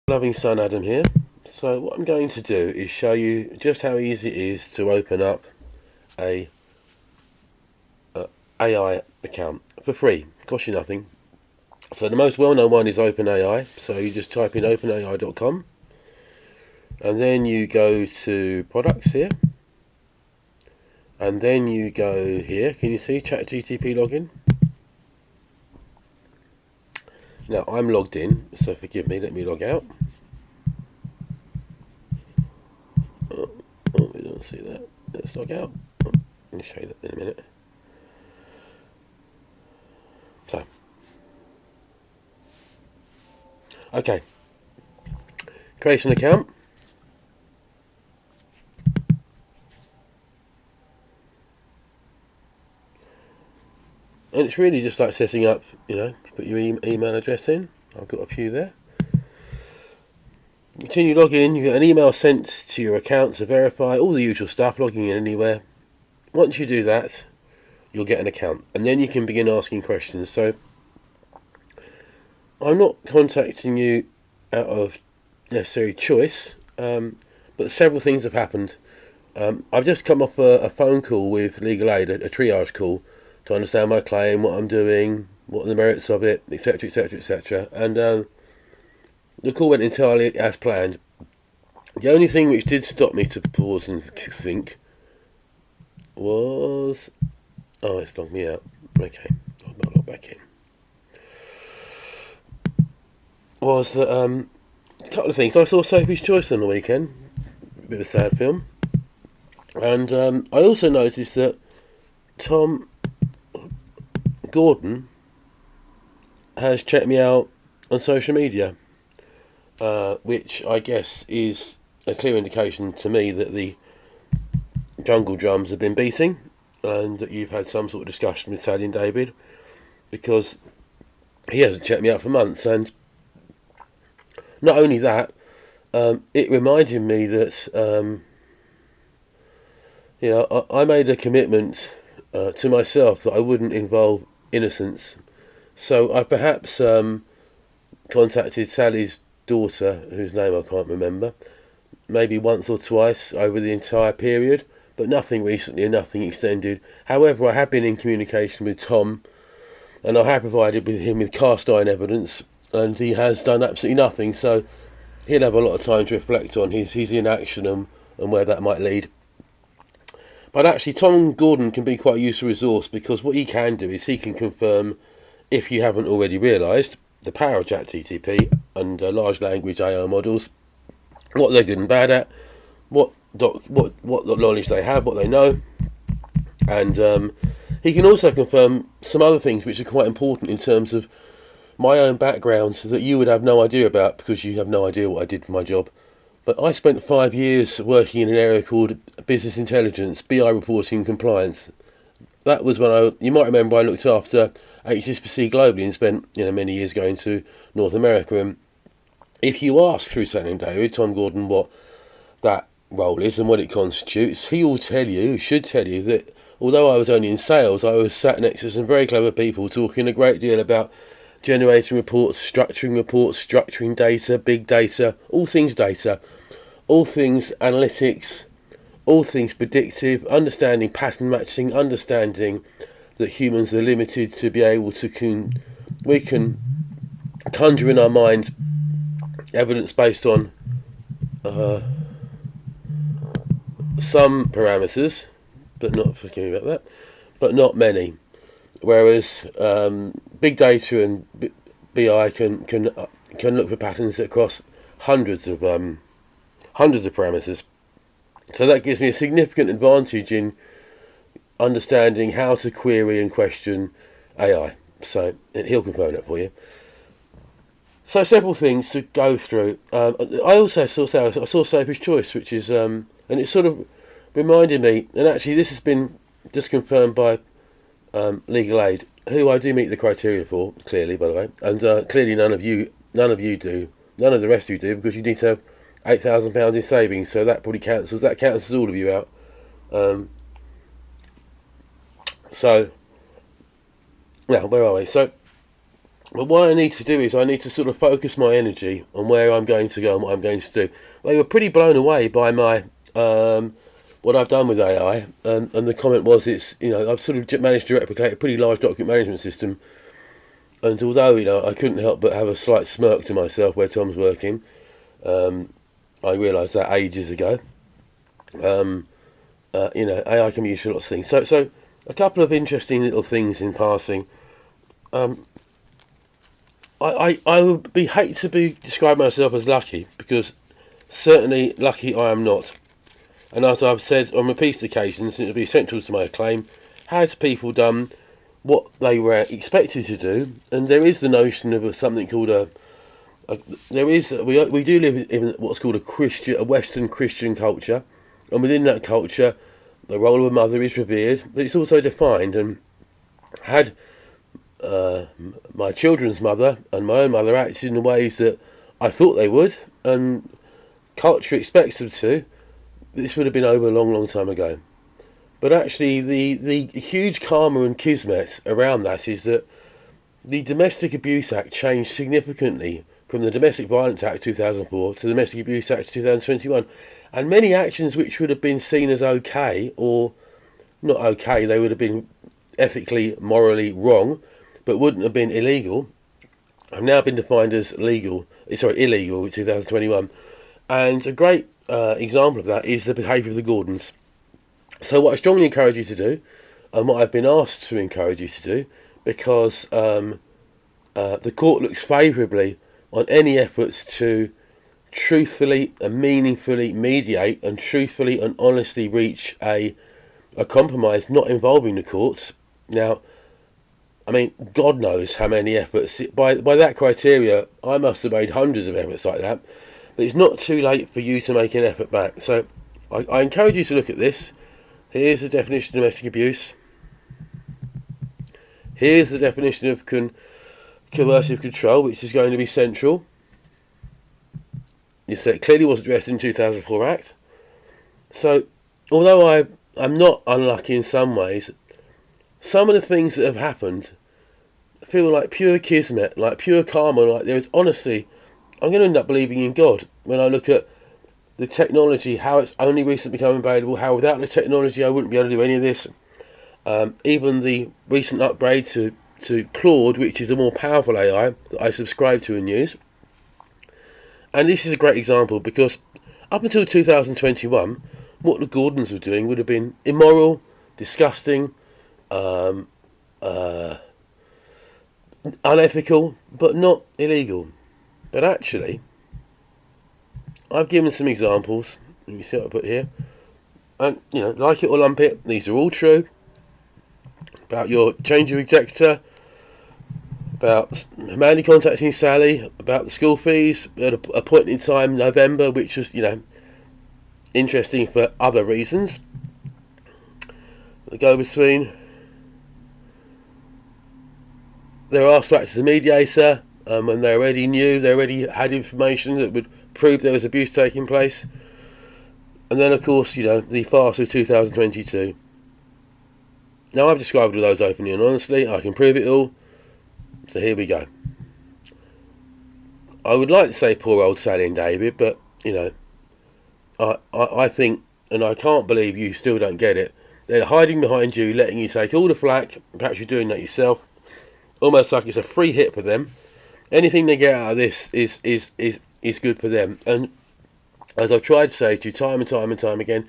Loving son Adam here. So what I'm going to do is show you just how easy it is to open up a AI account for free. Costs you nothing. So the most well-known one is OpenAI. So you just type in openai.com and then you go to products here and then you go here. Can you see ChatGTP login? Now I'm logged in, so forgive me, let me log out. Oh, we don't see that. Let's log out. Let me show you that in a minute. So, okay, create an account. And it's really just like setting up, put your email address in. I've got a few there. Continue login, you get an email sent to your account to verify, all the usual stuff, logging in anywhere. Once you do that, you'll get an account. And then you can begin asking questions. So, I'm not contacting you out of necessary choice, but several things have happened. I've just come off a phone call with legal aid, a triage call, to understand my claim, what I'm doing, what are the merits of it, etc., etc., etc. And the call went entirely as planned. The only thing which did stop me to pause and think was... Oh, it's logged me out. Okay, I'll log back in. Was that a couple of things. I saw Sophie's Choice on the weekend, a bit of a sad film. And I also noticed that Tom Gordon has checked me out on social media, which I guess is a clear indication to me that the jungle drums have been beating and that you've had some sort of discussion with Sally and David, because he hasn't checked me out for months. And not only that, it reminded me that I made a commitment to myself that I wouldn't involve innocents. So I perhaps contacted Sally's daughter, whose name I can't remember, maybe once or twice over the entire period, but nothing recently and nothing extended. However, I have been in communication with Tom, and I have provided him with cast iron evidence, and he has done absolutely nothing. So he'll have a lot of time to reflect on his inaction and where that might lead. But actually, Tom Gordon can be quite a useful resource, because what he can do is he can confirm, if you haven't already realised, the power of ChatGTP and large language AI models, what they're good and bad at, what knowledge they have, what they know, and he can also confirm some other things which are quite important in terms of my own background that you would have no idea about, because you have no idea what I did for my job. But I spent 5 years working in an area called business intelligence, BI reporting and compliance. That was when you might remember, I looked after HSBC globally and spent many years going to North America. And if you ask through Sally and David, Tom Gordon, what that role is and what it constitutes, he will tell you, should tell you, that although I was only in sales, I was sat next to some very clever people talking a great deal about generating reports, structuring data, big data, all things analytics, all things predictive, understanding pattern matching, understanding that humans are limited to be able to we can conjure in our mind evidence based on some parameters, but not, forgive me about that, but not many. Whereas big data and BI can look for patterns across hundreds of parameters. So that gives me a significant advantage in understanding how to query and question AI. So he'll confirm that for you. So several things to go through. I also saw Sophie's Choice, which is and it sort of reminded me. And actually, this has been just confirmed by legal aid, who I do meet the criteria for, clearly, by the way, and clearly none of you do, none of the rest of you do, because you need to have £8,000 in savings, so that probably cancels all of you out. So, now where are we? So But what I need to do is I need to sort of focus my energy on where I'm going to go and what I'm going to do. They were pretty blown away by my what I've done with AI, and the comment was, it's, I've sort of managed to replicate a pretty large document management system. And although I couldn't help but have a slight smirk to myself where Tom's working, I realised that ages ago. AI can be used for lots of things. So a couple of interesting little things in passing. I would hate to describe myself as lucky, because certainly lucky I am not. And as I've said on repeated occasions, it will be central to my claim: has people done what they were expected to do? And there is the notion of something called we do live in what's called a Western Christian culture, and within that culture, the role of a mother is revered, but it's also defined. And had my children's mother and my own mother acted in the ways that I thought they would, and culture expects them to, this would have been over a long, long time ago. But actually, the huge karma and kismet around that is that the Domestic Abuse Act changed significantly from the Domestic Violence Act 2004 to the Domestic Abuse Act 2021. And many actions which would have been seen as okay, or not okay, they would have been ethically, morally wrong, but wouldn't have been illegal, have now been defined as illegal in 2021. And a great example of that is the behaviour of the Gordons. So what I strongly encourage you to do, and what I've been asked to encourage you to do, because the court looks favourably on any efforts to truthfully and meaningfully mediate and truthfully and honestly reach a compromise not involving the courts. Now, I mean, God knows how many efforts. By that criteria, I must have made hundreds of efforts like that. But it's not too late for you to make an effort back. So I encourage you to look at this. Here's the definition of domestic abuse. Here's the definition of coercive control, which is going to be central. You said it clearly was addressed in the 2004 Act. So, although I'm not unlucky in some ways, some of the things that have happened feel like pure kismet, like pure karma. Like there's, honestly, I'm going to end up believing in God when I look at the technology, how it's only recently become available, how without the technology I wouldn't be able to do any of this. Even the recent upgrade to Claude, which is a more powerful AI that I subscribe to and use. And this is a great example, because up until 2021, what the Gordons were doing would have been immoral, disgusting, unethical, but not illegal. But actually, I've given some examples. You see what I put here, and like it or lump it, these are all true. About your change of executor, about Mandy contacting Sally, about the school fees at a point in time, November, which was interesting for other reasons. The go-between. They were asked to act as a mediator when they already had information that would prove there was abuse taking place. And then, of course, the farce of 2022. Now, I've described all those openly and honestly. I can prove it all. So here we go. I would like to say poor old Sally and David, but, I think, and I can't believe you still don't get it, they're hiding behind you, letting you take all the flack. Perhaps you're doing that yourself. Almost like it's a free hit for them. Anything they get out of this is good for them. And as I've tried to say to you time and time and time again,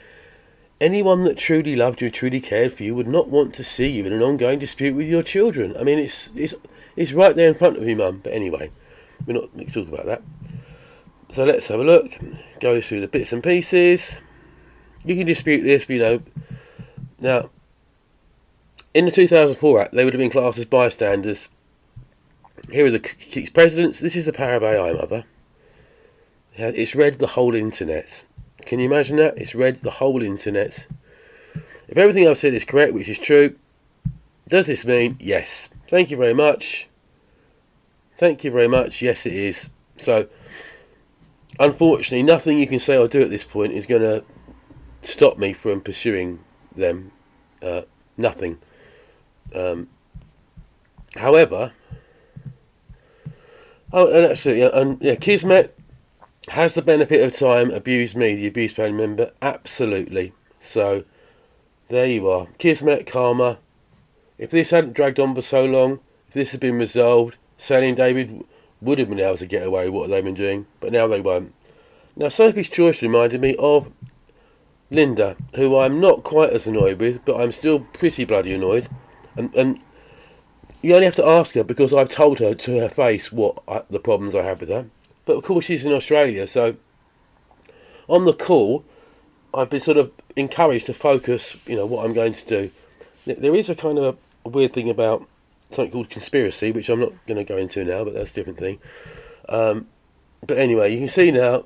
anyone that truly loved you and truly cared for you would not want to see you in an ongoing dispute with your children. I mean, it's right there in front of you, Mum. But anyway, we're not going to talk about that. So let's have a look. Go through the bits and pieces. You can dispute this, but now, in the 2004 Act, they would have been classed as bystanders. Here are the key precedents. This is the power of AI, Mother. It's read the whole internet. Can you imagine that? It's read the whole internet. If everything I've said is correct, which is true, does this mean yes? Thank you very much. Thank you very much. Yes, it is. So, unfortunately, nothing you can say or do at this point is going to stop me from pursuing them. Nothing. However, Oh, and absolutely, and yeah, Kismet has the benefit of time abused me, the abused family member, absolutely. So there you are, Kismet, karma. If this hadn't dragged on for so long, if this had been resolved, Sally and David would have been able to get away with what they've been doing, but now they won't. Now, Sophie's choice reminded me of Linda, who I'm not quite as annoyed with, but I'm still pretty bloody annoyed. And you only have to ask her because I've told her to her face the problems I have with her. But of course, she's in Australia, so on the call, I've been sort of encouraged to focus, what I'm going to do. There is a kind of a weird thing about something called conspiracy, which I'm not going to go into now, but that's a different thing. But anyway, you can see now,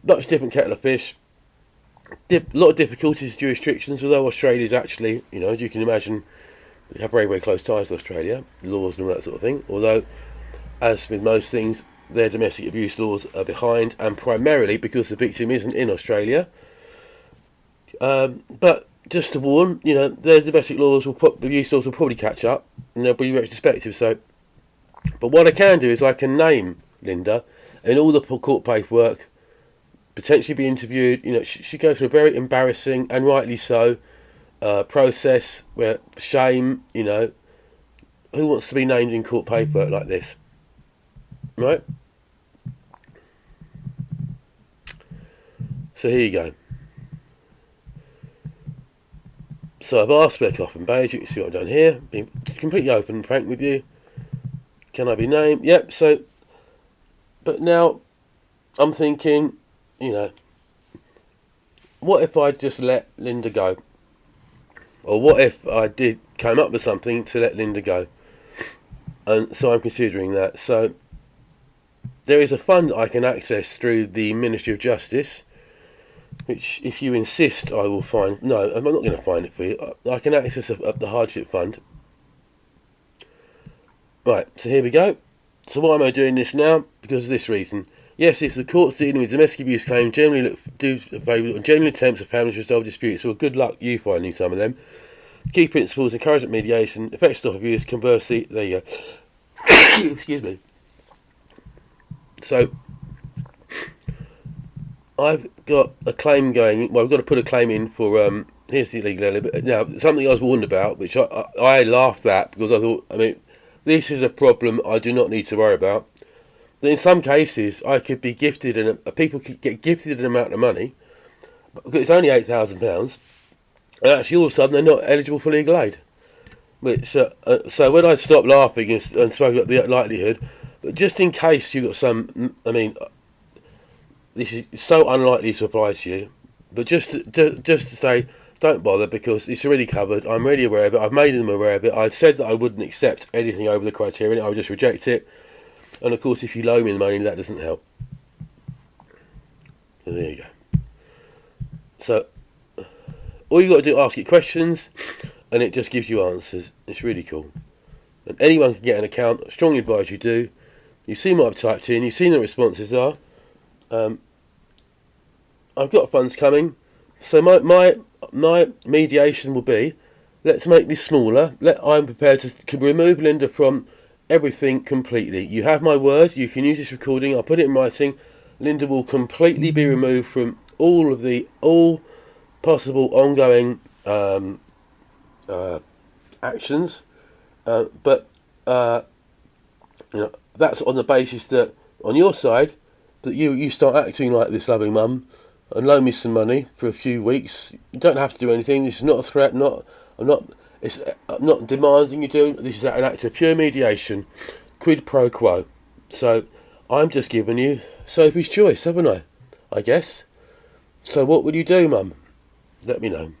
much different kettle of fish. A lot of difficulties due restrictions, although Australia's actually, as you can imagine, we have very, very close ties to Australia, laws and all that sort of thing. Although, as with most things, their domestic abuse laws are behind, and primarily because the victim isn't in Australia. But just to warn, their domestic laws abuse laws will probably catch up, and they'll be retrospective. So, but what I can do is I can name Linda in all the court paperwork, potentially be interviewed. She goes through a very embarrassing, and rightly so, process where shame. Who wants to be named in court paperwork like this, right? So here you go. So I've asked for a coffin badge. You can see what I've done here. Being completely open and frank with you. Can I be named? Yep. So, but now I'm thinking, what if I just let Linda go? Or what if I did come up with something to let Linda go? And so I'm considering that. So there is a fund I can access through the Ministry of Justice, which, if you insist, I will find. No, I'm not going to find it for you. I can access the hardship fund. Right, so here we go. So why am I doing this now? Because of this reason. Yes, if the courts dealing with domestic abuse claims generally do favour generally attempts for families to resolve disputes, well, good luck you finding some of them. Key principles: encouragement, mediation, effective stop abuse. Conversely, there you go. Excuse me. So I've got a claim going. Well, I've got to put a claim in for. Here's the legal element. Now, something I was warned about, which I laughed at because I thought, this is a problem I do not need to worry about. That in some cases, I could be gifted, and people could get gifted an amount of money, because it's only £8,000, and actually all of a sudden they're not eligible for legal aid. Which so when I stopped laughing and spoke about the likelihood, but just in case you got some, this is so unlikely to apply to you, but just to say, don't bother, because it's already covered. I'm already aware of it. I've made them aware of it. I said that I wouldn't accept anything over the criteria. I would just reject it. And of course, if you loan me the money, that doesn't help. So there you go. So all you got to do is ask it questions, and it just gives you answers. It's really cool. And anyone can get an account. I strongly advise you do. You've seen what I've typed in. You've seen the responses are. I've got funds coming. So my mediation will be, let's make this smaller. I'm prepared to remove Linda from everything completely. You have my word. You can use this recording. I'll put it in writing. Linda will completely be removed from all possible ongoing actions. But that's on the basis that on your side that you start acting like this loving mum and loan me some money for a few weeks. You don't have to do anything. This is not a threat. I'm not demanding you do. This is an act of pure mediation, quid pro quo. So I'm just giving you Sophie's choice, haven't I? I guess. So what would you do, mum? Let me know.